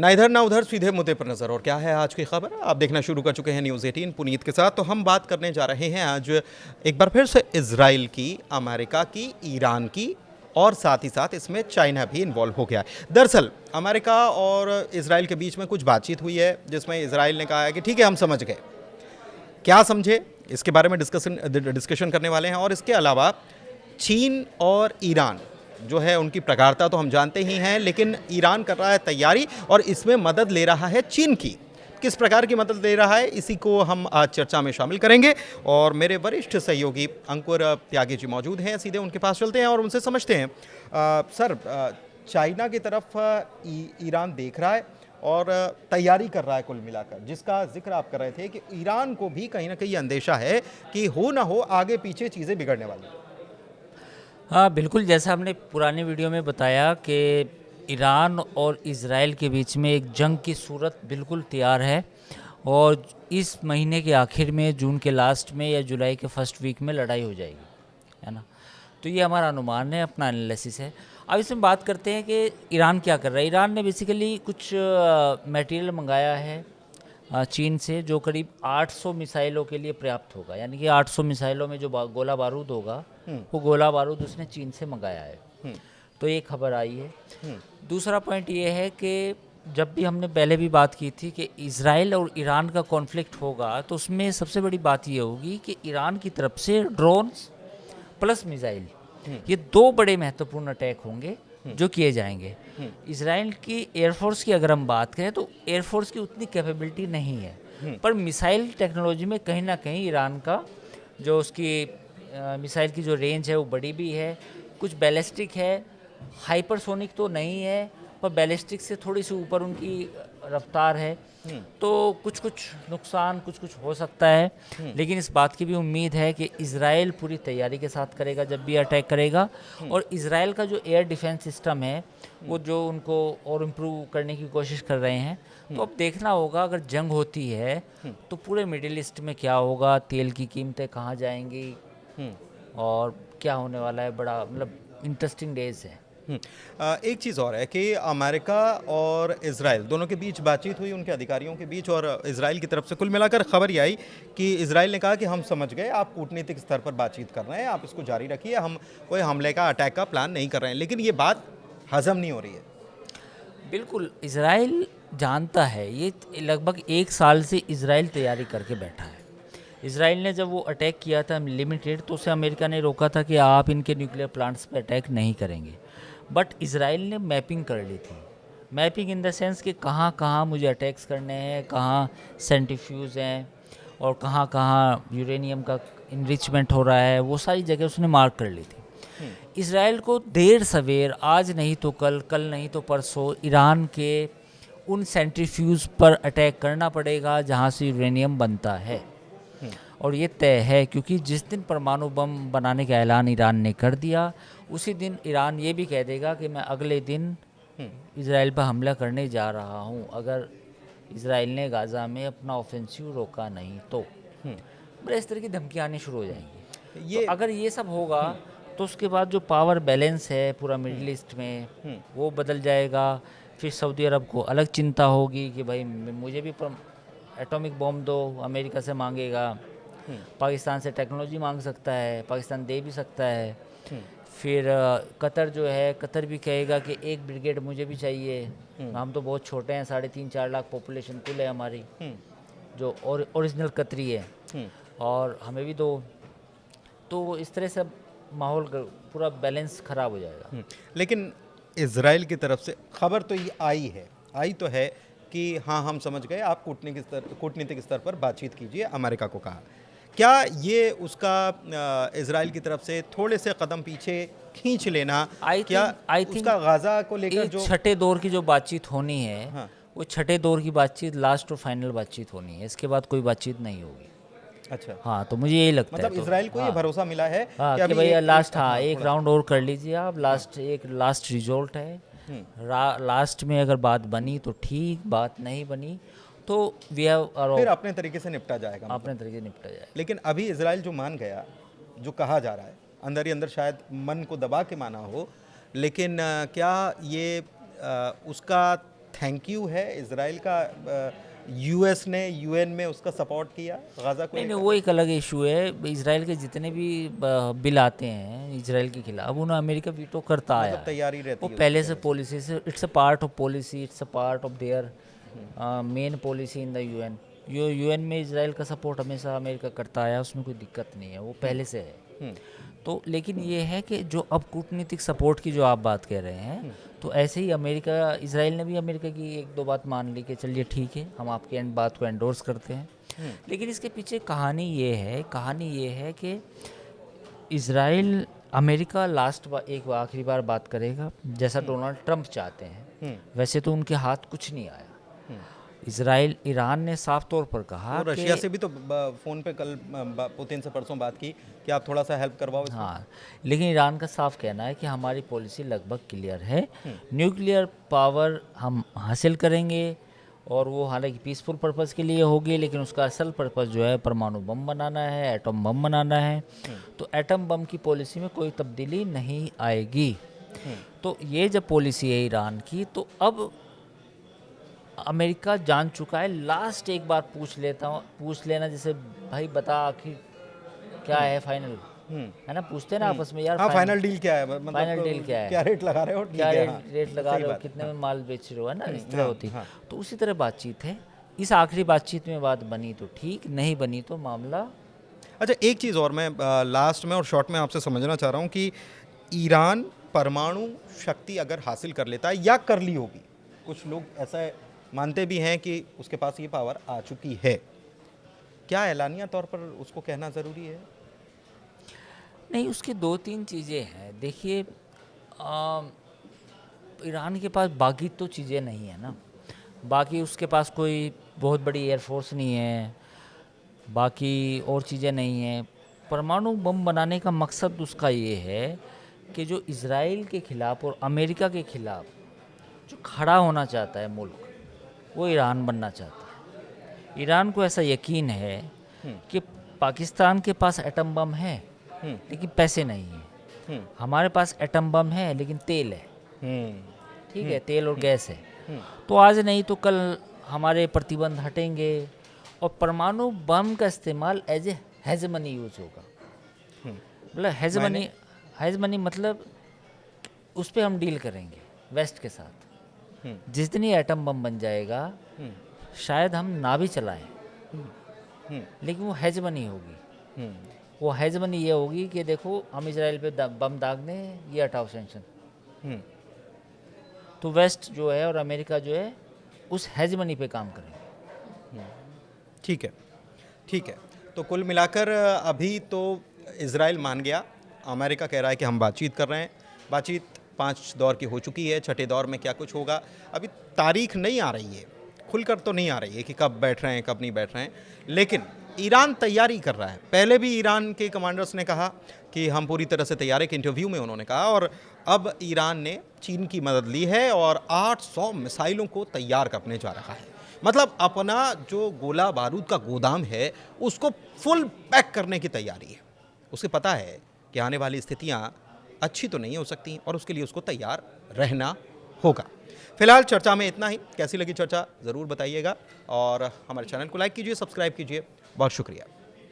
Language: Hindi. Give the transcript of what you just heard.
ना इधर ना उधर, सीधे मुद्दे पर नजर। और क्या है आज की खबर? आप देखना शुरू कर चुके हैं न्यूज़ 18 पुनीत के साथ। तो हम बात करने जा रहे हैं आज एक बार फिर से इजराइल की, अमेरिका की, ईरान की, और साथ ही साथ इसमें चाइना भी इन्वॉल्व हो गया है। दरअसल अमेरिका और इजराइल के बीच में कुछ बातचीत हुई है जिसमें इजराइल ने कहा है कि ठीक है, हम समझ गए। क्या समझे, इसके बारे में डिस्कशन करने वाले हैं। और इसके अलावा चीन और ईरान जो है, उनकी प्रगाढ़ता तो हम जानते ही हैं, लेकिन ईरान कर रहा है तैयारी और इसमें मदद ले रहा है चीन की। किस प्रकार की मदद ले रहा है, इसी को हम आज चर्चा में शामिल करेंगे। और मेरे वरिष्ठ सहयोगी अंकुर त्यागी जी मौजूद हैं, सीधे उनके पास चलते हैं और उनसे समझते हैं। सर, चाइना की तरफ ईरान देख रहा है और तैयारी कर रहा है कुल मिलाकर, जिसका जिक्र आप कर रहे थे कि ईरान को भी कहीं ना कहीं अंदेशा है कि हो ना हो आगे पीछे चीज़ें बिगड़ने वाली हैं। हाँ बिल्कुल, जैसा हमने पुरानी वीडियो में बताया कि ईरान और इज़राइल के बीच में एक जंग की सूरत बिल्कुल तैयार है और इस महीने के आखिर में, जून के लास्ट में या जुलाई के फर्स्ट वीक में लड़ाई हो जाएगी, है ना। तो ये हमारा अनुमान है, अपना एनालिसिस है। अब इसमें बात करते हैं कि ईरान क्या कर रहा है। ईरान ने बेसिकली कुछ मटेरियल मंगाया है चीन से, जो करीब 800 मिसाइलों के लिए पर्याप्त होगा। यानी कि 800 मिसाइलों में जो गोला बारूद होगा, वो गोला बारूद उसने चीन से मंगाया है। तो ये खबर आई है। दूसरा पॉइंट ये है कि जब भी हमने पहले भी बात की थी कि इजराइल और ईरान का कॉन्फ्लिक्ट होगा, तो उसमें सबसे बड़ी बात ये होगी कि ईरान की तरफ से ड्रोन्स प्लस मिसाइल, ये दो बड़े महत्वपूर्ण अटैक होंगे जो किए जाएंगे। इजराइल की एयरफोर्स की अगर हम बात करें तो एयरफोर्स की उतनी कैपेबिलिटी नहीं है, पर मिसाइल टेक्नोलॉजी में कहीं ना कहीं ईरान का जो उसकी मिसाइल की जो रेंज है वो बड़ी भी है। कुछ बैलिस्टिक है, हाइपरसोनिक तो नहीं है, पर बैलिस्टिक से थोड़ी सी ऊपर उनकी रफ्तार है। तो कुछ कुछ नुकसान कुछ हो सकता है, लेकिन इस बात की भी उम्मीद है कि इजराइल पूरी तैयारी के साथ करेगा जब भी अटैक करेगा। और इजराइल का जो एयर डिफेंस सिस्टम है वो जो उनको और इम्प्रूव करने की कोशिश कर रहे हैं। तो अब देखना होगा, अगर जंग होती है तो पूरे मिडिल ईस्ट में क्या होगा, तेल की कीमतें कहाँ जाएंगी और क्या होने वाला है। बड़ा मतलब इंटरेस्टिंग डेज है। एक चीज़ और है कि अमेरिका और इजराइल दोनों के बीच बातचीत हुई, उनके अधिकारियों के बीच, और इजराइल की तरफ से कुल मिलाकर खबर ये आई कि इजराइल ने कहा कि हम समझ गए, आप कूटनीतिक स्तर पर बातचीत कर रहे हैं, आप इसको जारी रखिए, हम कोई हमले का, अटैक का प्लान नहीं कर रहे हैं। लेकिन ये बात हजम नहीं हो रही है। बिल्कुल, इजराइल जानता है, ये लगभग 1 साल से इजराइल तैयारी करके बैठा है। इजराइल ने जब वो अटैक किया था लिमिटेड, तो उसे अमेरिका ने रोका था कि आप इनके न्यूक्लियर प्लांट्स पे अटैक नहीं करेंगे। बट इजराइल ने मैपिंग कर ली थी। मैपिंग इन द सेंस कि कहाँ कहाँ मुझे अटैक्स करने हैं, कहाँ सेंट्रीफ्यूज हैं और कहाँ कहाँ यूरेनियम का इनरिचमेंट हो रहा है, वो सारी जगह उसने मार्क कर ली थी। इजराइल को देर सवेर, आज नहीं तो कल, कल नहीं तो परसों, ईरान के उन सेंट्रीफ्यूज पर अटैक करना पड़ेगा जहाँ से यूरेनियम बनता है। और ये तय है, क्योंकि जिस दिन परमाणु बम बनाने का ऐलान ईरान ने कर दिया, उसी दिन ईरान ये भी कह देगा कि मैं अगले दिन इजराइल पर हमला करने जा रहा हूँ, अगर इजराइल ने गाज़ा में अपना ऑफेंसिव रोका नहीं तो। बड़े इस तरह की धमकियाँ आनी शुरू हो जाएंगी। तो अगर ये सब होगा तो उसके बाद जो पावर बैलेंस है पूरा मिडिल ईस्ट में, वो बदल जाएगा। फिर सऊदी अरब को अलग चिंता होगी कि भाई मुझे भी एटॉमिक बॉम्ब दो, अमेरिका से मांगेगा। पाकिस्तान से टेक्नोलॉजी मांग सकता है, पाकिस्तान दे भी सकता है। फिर कतर जो है, कतर भी कहेगा कि एक ब्रिगेड मुझे भी चाहिए, हम तो बहुत छोटे हैं, 3.5-4 लाख पॉपुलेशन कुल है हमारी, जो ओरिजिनल कतरी है, और हमें भी दो। तो इस तरह से माहौल पूरा बैलेंस ख़राब हो जाएगा। लेकिन इजराइल की तरफ से खबर तो ये आई तो है कि हाँ, हम समझ गए, आप कूटनीतिक स्तर पर बातचीत कीजिए, अमेरिका को कहा। क्या ये उसका इजराइल की तरफ से थोड़े से कदम पीछे खींच लेना, क्या उसका गाज़ा को लेकर जो छठे दौर की जो बातचीत होनी है, हाँ, वो छठे दौर की बातचीत लास्ट और फाइनल बातचीत होनी है, इसके बाद कोई बातचीत नहीं होगी। अच्छा, हाँ, तो मुझे यही लगता है, मतलब इजराइल को ये भरोसा मिला है कि भैया लास्ट, हाँ, एक राउंड और कर लीजिए आप, एक लास्ट रिजल्ट है। लास्ट में अगर बात बनी तो ठीक, बात नहीं बनी तो फिर अपने तरीके से निपटा जाएगा, अपने तरीके से निपटा जाएगा। लेकिन अभी इजराइल जो मान गया, जो कहा जा रहा है, अंदर ही अंदर शायद मन को दबा के माना हो, लेकिन क्या ये उसका थैंक यू है इसराइल का? यूएस ने यूएन में उसका सपोर्ट किया गाजा को नहीं नहीं, लेकर? वो एक अलग इशू है। इसराइल के जितने भी बिल आते हैं इसराइल के खिलाफ, उन्हें अमेरिका वीटो करता आया मतलब है। तैयारी रहती वो है पहले उसकी से तरफ पॉलिसी से, it's a part of policy, it's a part of their main policy in the UN. UN में इसराइल का सपोर्ट हमेशा अमेरिका करता आया, उसमें कोई दिक्कत नहीं है, वो पहले से है। हम्म, तो लेकिन ये है कि जो अब कूटनीतिक सपोर्ट की जो आप बात कह रहे हैं, तो ऐसे ही अमेरिका, इसराइल ने भी अमेरिका की एक दो बात मान ली कि चलिए ठीक है, हम आपके बात को एंडोर्स करते हैं। लेकिन इसके पीछे कहानी ये है कि इसराइल अमेरिका एक बार आखिरी बार बात करेगा जैसा डोनाल्ड ट्रंप चाहते हैं, वैसे तो उनके हाथ कुछ नहीं आया। इसराइल ईरान ने साफ तौर पर कहा और कि रशिया से भी तो फोन पे कल पुतिन से परसों बात की कि आप थोड़ा सा हेल्प करवाओ इसमें। हाँ, लेकिन ईरान का साफ कहना है कि हमारी पॉलिसी लगभग क्लियर है, न्यूक्लियर पावर हम हासिल करेंगे, और वो हालांकि पीसफुल पर्पस के लिए होगी, लेकिन उसका असल पर्पस जो है परमाणु बम बनाना है, एटम बम बनाना है। तो एटम बम की पॉलिसी में कोई तब्दीली नहीं आएगी। तो ये जब पॉलिसी है ईरान की, तो अब अमेरिका जान चुका है। लास्ट एक बार पूछ लेना, जैसे भाई बता आखिर क्या है फाइनल, है ना, पूछते हैं ना आपस में यार, हाँ, फाइनल डील क्या है? मतलब फाइनल डील क्या है, क्या रेट लगा रहे हो? ठीक क्या है, हाँ, रेट लगा सही रहे हो, बात, कितने हाँ। में माल बेच रहे हो, है ना, इस तरह हाँ, होती। हाँ। तो उसी तरह बातचीत है। इस आखिरी बातचीत में बात बनी तो ठीक, नहीं बनी तो मामला। अच्छा, एक चीज़ और मैं लास्ट में और शॉर्ट में आपसे समझना चाह रहा हूँ कि ईरान परमाणु शक्ति अगर हासिल कर लेता है या कर ली होगी, कुछ लोग ऐसा मानते भी हैं कि उसके पास ये पावर आ चुकी है, क्या एलानिया तौर पर उसको कहना ज़रूरी है? नहीं, उसकी दो तीन चीज़ें हैं। देखिए, ईरान के पास बाकी तो चीज़ें नहीं है ना, बाकी उसके पास कोई बहुत बड़ी एयरफोर्स नहीं है, बाकी और चीज़ें नहीं हैं। परमाणु बम बनाने का मकसद उसका ये है कि जो इसराइल के ख़िलाफ़ और अमेरिका के ख़िलाफ़ जो खड़ा होना चाहता है मुल्क, वो ईरान बनना चाहता है। ईरान को ऐसा यकीन है कि पाकिस्तान के पास एटम बम है, लेकिन पैसे नहीं हैं। हमारे पास एटम बम है, लेकिन तेल है, ठीक है, तेल और गैस है। तो आज नहीं तो कल हमारे प्रतिबंध हटेंगे, और परमाणु बम का इस्तेमाल एज ए हेजमनी यूज होगा। मतलब हेजमनी मतलब उस पर हम डील करेंगे वेस्ट के साथ। जिस दिन ये एटम बम बन जाएगा, शायद हम ना भी चलाएं, लेकिन वो हेजमनी होगी। वो हेजमनी ये होगी कि देखो हम इजराइल पे बम दाग दें, ये हटाओ सैंक्शन। तो वेस्ट जो है और अमेरिका जो है उस हेजमनी पे काम करेंगे। ठीक है, ठीक है। तो कुल मिलाकर अभी तो इजराइल मान गया, अमेरिका कह रहा है कि हम बातचीत कर रहे हैं। बातचीत 5 दौर की हो चुकी है, छठे दौर में क्या कुछ होगा अभी तारीख नहीं आ रही है, खुलकर तो नहीं आ रही है कि कब बैठ रहे हैं कब नहीं बैठ रहे हैं, लेकिन ईरान तैयारी कर रहा है। पहले भी ईरान के कमांडर्स ने कहा कि हम पूरी तरह से तैयार हैं, एक इंटरव्यू में उन्होंने कहा, और अब ईरान ने चीन की मदद ली है और 800 मिसाइलों को तैयार करने जा रहा है। मतलब अपना जो गोला बारूद का गोदाम है उसको फुल पैक करने की तैयारी है। उसे पता है कि आने वाली स्थितियां अच्छी तो नहीं हो सकती और उसके लिए उसको तैयार रहना होगा। फिलहाल चर्चा में इतना ही। कैसी लगी चर्चा ज़रूर बताइएगा और हमारे चैनल को लाइक कीजिए, सब्सक्राइब कीजिए। बहुत शुक्रिया।